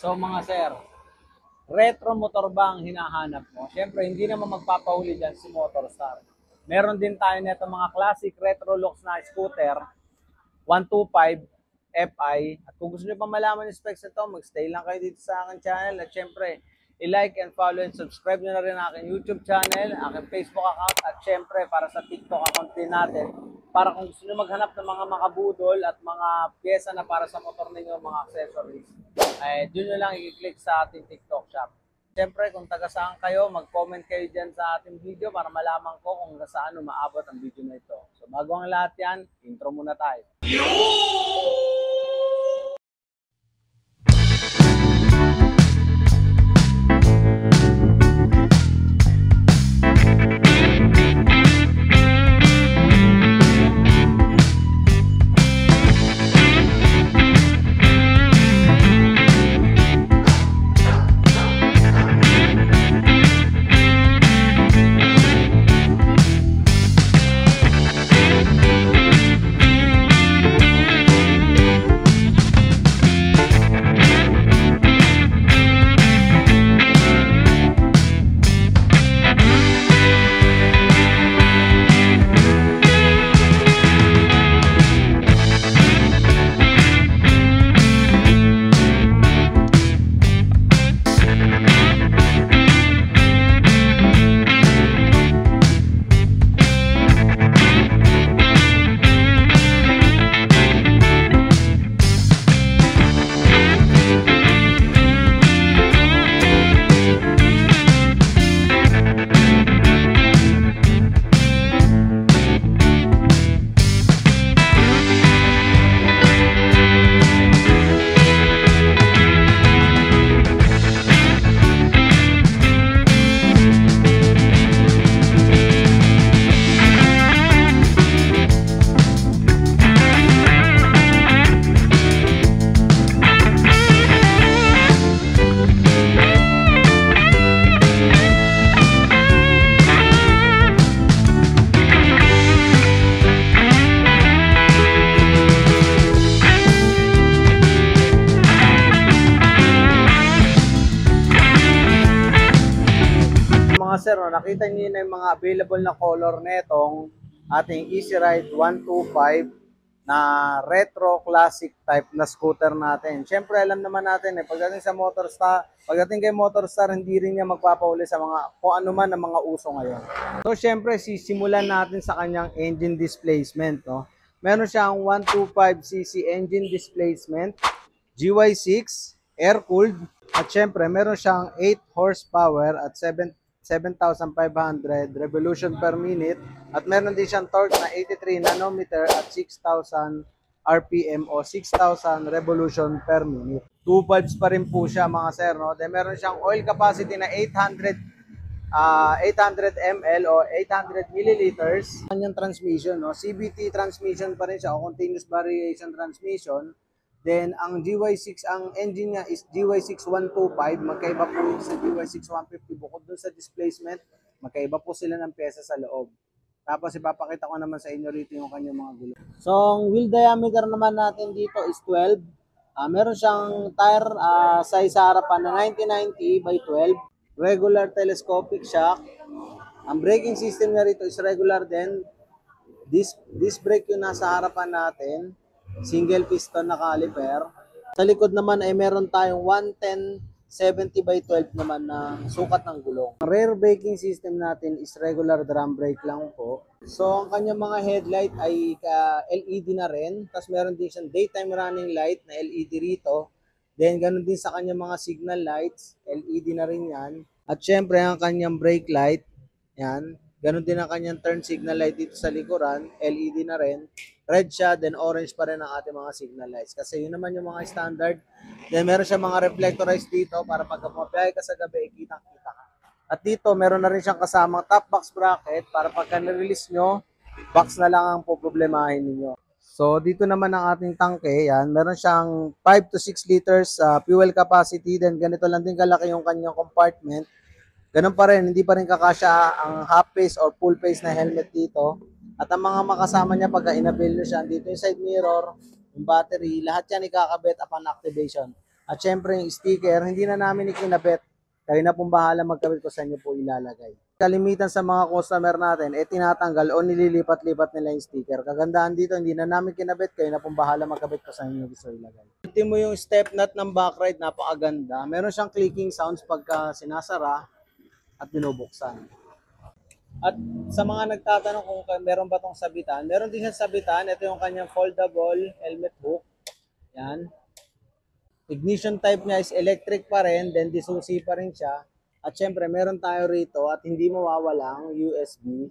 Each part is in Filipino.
So mga sir, retro motor ba ang hinahanap mo? Siyempre, hindi naman magpapahuli dyan si Motorstar. Meron din tayo nito mga classic retro looks na scooter, 125 Fi. At kung gusto nyo pa malaman yung specs nito, mag-stay lang kayo dito sa aking channel. At syempre, i-like and follow and subscribe nyo na rin ang aking YouTube channel, aking Facebook account, at syempre, para sa TikTok account din natin. Para kung gusto nyo maghanap ng mga makabudol at mga pyesa na para sa motor ninyo, mga accessories, ay doon nyo lang i-click sa ating TikTok shop. Siyempre, kung taga saan kayo, mag-comment kayo dyan sa ating video para malaman ko kung saan umaabot ang video na ito. So bago ang lahat yan, intro muna tayo. Mga sir, nakita niyo na yung mga available na color netong ating Easy Ride 125 na retro classic type na scooter natin. Siyempre, alam naman natin pagdating kay Motorstar, hindi rin niya magpapauli sa mga kung ano man ang mga uso ngayon. So, siyempre, sisimulan natin sa kanyang engine displacement, no? Meron siyang 125cc engine displacement, GY6, air-cooled, at siyempre, meron siyang 8 horsepower at 7,500 revolution per minute, at meron din siyang torque na 83 nanometer at 6,000 RPM o 6,000 revolution per minute. 2 valves pa rin po siya mga sir, no? Then meron siyang oil capacity na 800 ml o 800 milliliters. Kanyang transmission, no? CVT transmission pa rin siya o continuous variation transmission. Then, ang GY6, ang engine niya is GY6 125. Magkaiba po yung sa GY6 150. Bukod dun sa displacement, magkaiba po sila ng pyesa sa loob. Tapos, ipapakita ko naman sa inyo rito yung kanyang mga gulong. So, ang wheel diameter naman natin dito is 12. Meron siyang tire size sa harapan na 90/90 by 12. Regular telescopic shock. Ang braking system niya rito is regular din. Disc brake yung nasa harapan natin. Single piston na caliper. Sa likod naman ay meron tayong 110/70 by 12 naman na sukat ng gulong. Ang rear braking system natin is regular drum brake lang po. So ang kanyang mga headlight ay LED na rin. Tapos meron din siyang daytime running light na LED rito. Then ganun din sa kanyang mga signal lights, LED na rin yan. At syempre ang kanyang brake light, yan. Ganun din ang kanyang turn signal light dito sa likuran, LED na rin. Red siya, then orange pa rin ang ating mga signal lights. Kasi yun naman yung mga standard. Then meron siya mga reflectorized dito para pag pumabiyahe ka sa gabi, kitang-kita ka. At dito, meron na rin siyang kasamang top box bracket para pagka nirelease nyo, box na lang ang poproblemahin ninyo. So dito naman ang ating tangke, yan. Meron siyang 5 to 6 liters fuel capacity. Then ganito lang din kalaki yung kanyang compartment. Ganun pa rin, hindi pa rin kakasya ang half face or full face na helmet dito. At ang mga makasama niya pagka inabil nyo siya, dito yung side mirror, yung battery, lahat yan ikakabit upon activation. At syempre yung sticker, hindi na namin ikinabit. Kayo na pong bahala magkabit ko sa inyo po ilalagay. Kalimitan sa mga customer natin, tinatanggal o nililipat-lipat nila yung sticker. Kagandahan dito, hindi na namin kinabit, kayo na pong bahala magkabit ko sa inyo gusto ilagay. Ito mo yung step nut ng backride, napakaganda. Meron siyang clicking sounds pagka sinasara at binubuksan. At sa mga nagtatanong kung meron ba tong sabitan, meron din siyang sabitan. Ito yung kanyang foldable helmet hook. Yan. Ignition type niya is electric pa rin, then disusi pa rin siya. At syempre, meron tayo rito at hindi mawawalang USB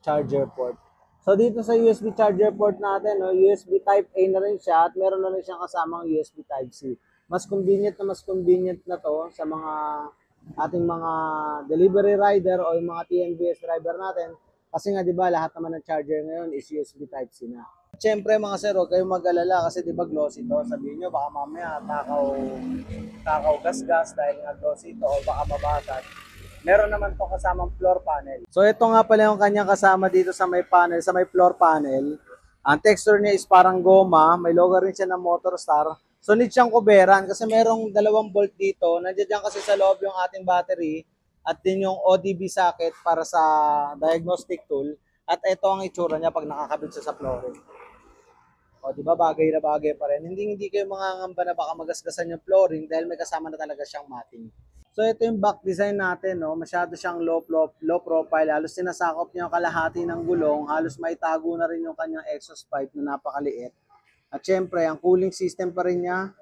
charger port. So dito sa USB charger port natin, no, USB type A na rin siya at meron na rin siyang kasamang USB type C. Mas convenient na to sa mga ating mga delivery rider o yung mga TNVS driver natin. Kasi nga 'di ba lahat naman ng charger ngayon is USB type C na. Siyempre mga sir, huwag kayong mag-alala kasi 'di ba glossy to. Sabihin nyo baka mamaya takaw gas-gas dahil nga glossy to o baka mabasag. Meron naman tong kasamang floor panel. So ito nga pala yung kanyang kasama dito sa may panel, sa may floor panel. Ang texture niya is parang goma, may logo rin siya ng Motorstar. So need siyang kuberan kasi merong 2 bolt dito. Nandiyan kasi sa loob yung ating battery at din yung ODB socket para sa diagnostic tool. At ito ang itsura niya pag nakakabit siya sa flooring. O, di ba bagay na bagay pa rin. Hindi kayo mangangamba na baka magasgasan yung flooring dahil may kasama na talaga siyang matting. So ito yung back design natin, no. Masyado siyang low profile. Halos sinasakop niya yung kalahati ng gulong. Halos maitago na rin yung kanyang exhaust pipe na napakaliit. At syempre, ang cooling system pa rin niya,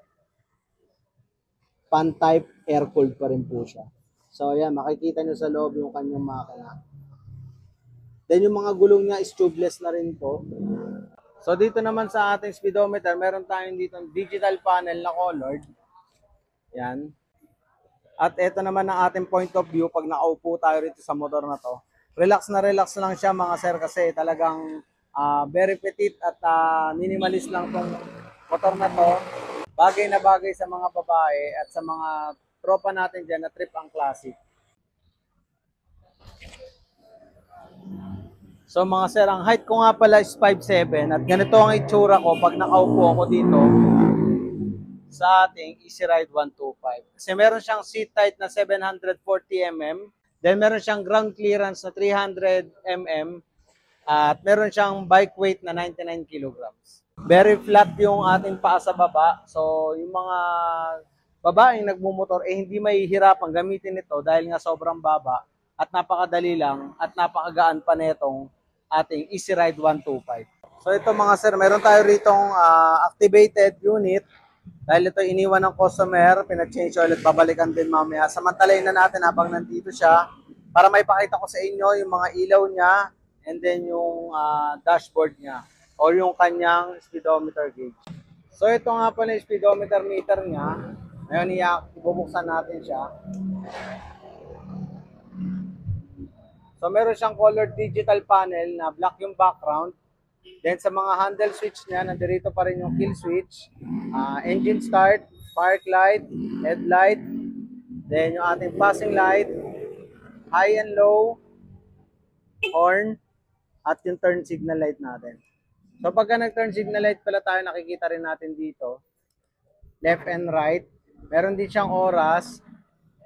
fan type air-cooled pa rin po siya. So ayan, makikita nyo sa loob yung kanyang makina. Then yung mga gulong niya is tubeless na rin po. So dito naman sa ating speedometer, meron tayong dito digital panel na colored. Yan. At ito naman ang ating point of view pag nakaupo tayo rito sa motor na to. Relax na relax lang siya mga sir kasi talagang very petite at minimalist lang tong motor na to. Bagay na bagay sa mga babae at sa mga tropa natin dyan na trip ang classic. So mga sir, ang height ko nga pala is 5'7" at ganito ang itsura ko pag nakaupo ako dito sa ating Easy Ride 125. Kasi meron siyang seat height na 740mm, then meron siyang ground clearance na 300mm, at meron siyang bike weight na 99 kilograms. Very flat yung ating paa sa baba. So yung mga babaeng nagmumotor hindi mahihirapang gamitin ito dahil nga sobrang baba at napakadali lang at napakagaan pa netong ating Easy Ride 125. So ito mga sir, meron tayo ritong activated unit. Dahil ito iniwan ng customer, pinag-change oil at babalikan din mamaya. Samantalayin na natin habang nandito siya para may pakita ko sa inyo yung mga ilaw niya and then yung dashboard niya o yung kanyang speedometer gauge. So ito nga pala yung speedometer meter niya. Ngayon ibubuksan natin siya. So meron siyang colored digital panel na black yung background. Then sa mga handle switch niya, nandirito pa rin yung kill switch, engine start, park light, headlight, then yung ating passing light, high and low, horn, at yung turn signal light natin. So pagka nag-turn signal light pala tayo, nakikita rin natin dito, left and right. Meron din siyang oras,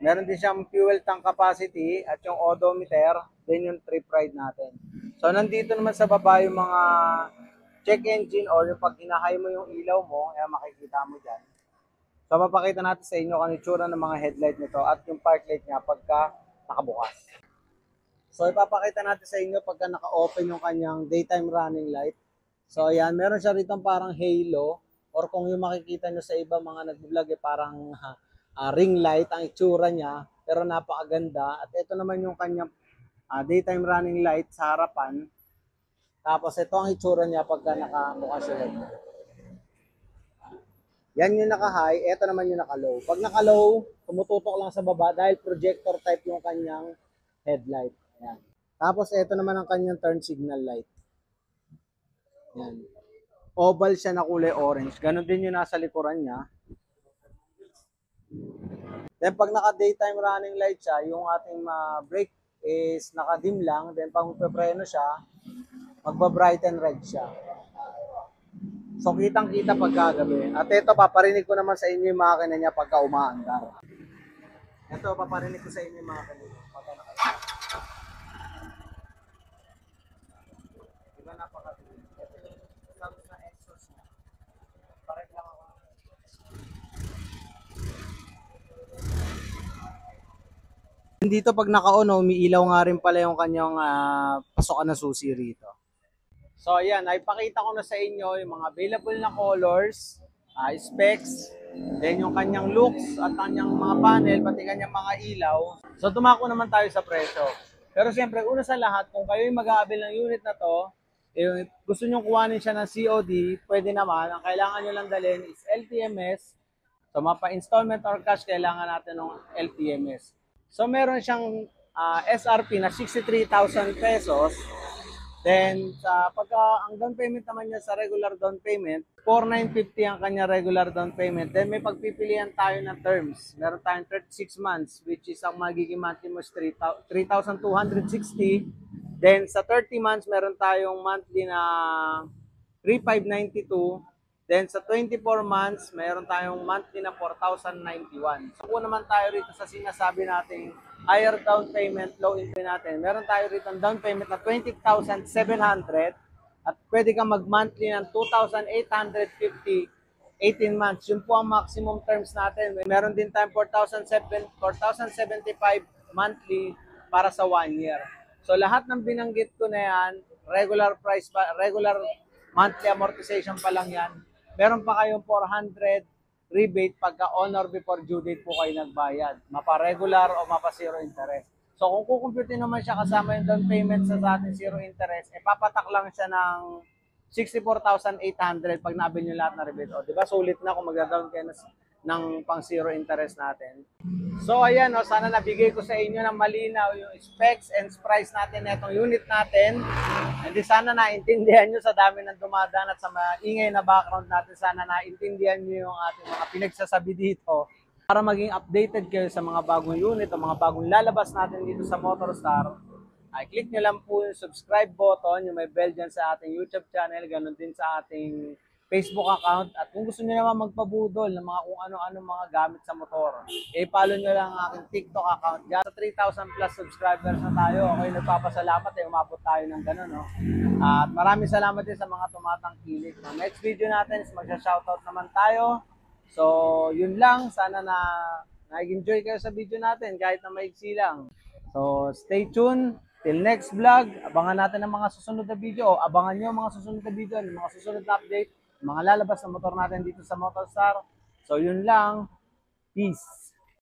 meron din siyang fuel tank capacity at yung odometer, then yung trip ride natin. So nandito naman sa baba yung mga check engine or yung pag hinahay mo yung ilaw mo, kaya makikita mo dyan. So papakita natin sa inyo kung itsura ng mga headlight nito at yung park light niya pagka nakabukas. So ipapakita natin sa inyo pagka naka-open yung kanyang daytime running light. So ayan, meron siya rito parang halo or kung yung makikita nyo sa iba mga nag-vlog parang ring light ang itsura niya pero napakaganda. At ito naman yung kanyang daytime running light sa harapan. Tapos ito ang itsura niya pagka nakabukas yung headlight. Yan yung naka-high, ito naman yung naka-low. Pag naka-low, tumututok lang sa baba dahil projector type yung kanyang headlight. Yan. Tapos ito naman ang kanyang turn signal light. Yan. Oval siya na kulay orange. Ganon din yung nasa likuran niya. Then pag naka-daytime running light siya, yung ating brake is naka-dim lang. Then pag magpe-preno siya, magba-bright and red siya. So, kitang-kita pagkagabi. At ito, paparinig ko naman sa inyo yung makina niya pagka umaandar. Ito, paparinig ko sa inyo yung makina niya. Diba napakatuloy? Ito yung sound na exhaust niya. Parek lang ako. Dito pag naka-on, umiilaw nga rin pala yung kanyang pasokan na susi rito. So ayan, ay pakita ko na sa inyo yung mga available na colors, specs, then yung kanyang looks at kanyang mga panel, pati kanyang mga ilaw. So tumako naman tayo sa presyo. Pero siyempre, una sa lahat, kung kayo yung mag-aabil ng unit na to, gusto nyo kuhanin siya ng COD, pwede naman. Ang kailangan nyo lang dalhin is LTMS. So mapa-installment or cash, kailangan natin ng LTMS. So meron siyang SRP na 63,000 pesos. Then, ang down payment naman niya sa regular down payment, 4,950 ang kanya regular down payment. Then, may pagpipilian tayo ng terms. Meron tayong 36 months, which is ang magiging monthly mo is 3,260. Then, sa 30 months, meron tayong monthly na 3,592. Then, sa 24 months, meron tayong monthly na 4,091. So, kung naman tayo rito sa sinasabi nating higher down payment, low interest natin. Meron tayo rito ang down payment na 20,700 at pwede kang mag-monthly ng 2,850, 18 months. Yun po ang maximum terms natin. Meron din tayong 4,075 monthly para sa 1 year. So lahat ng binanggit ko na yan, regular price pa, regular monthly amortization pa lang yan. Meron pa kayong 400 rebate pagka on or before due date po kayo nagbayad. Mapa-regular o mapa-zero interest. So kung kukumputin naman siya kasama yung down payment sa ating zero interest, papatak lang siya ng 64,800 pag nabil nyo lahat na rebate. O, diba? Sulit na kung mag-down kayo ng pang zero interest natin. So ayan, sana nabigay ko sa inyo ng malinaw yung specs and price natin na itong unit natin. And sana naintindihan nyo sa dami ng dumadaan at sa maingay na background natin, sana naintindihan nyo yung ating mga pinagsasabi dito para maging updated kayo sa mga bagong unit o mga bagong lalabas natin dito sa MotorStar. Ay click nyo lang po yung subscribe button, yung may bell dyan sa ating YouTube channel, ganun din sa ating Facebook account. At kung gusto niyo naman magpabudol ng mga kung ano-ano mga gamit sa motor, follow nyo lang ang aking TikTok account. Diyan sa 3,000 plus subscribers na tayo. Okay, nagpapasalamat umabot tayo ng gano'n, no? At maraming salamat din sa mga tumatangkilik. No? Next video natin is magsha-shoutout naman tayo. So, yun lang. Sana na nag-enjoy kayo sa video natin kahit na maiksi lang. So, stay tuned. Till next vlog, abangan natin ang mga susunod na video. Abangan nyo ang mga susunod na video, ang mga susunod na update, mga lalabas na motor natin dito sa MotorStar. So yun lang. Peace.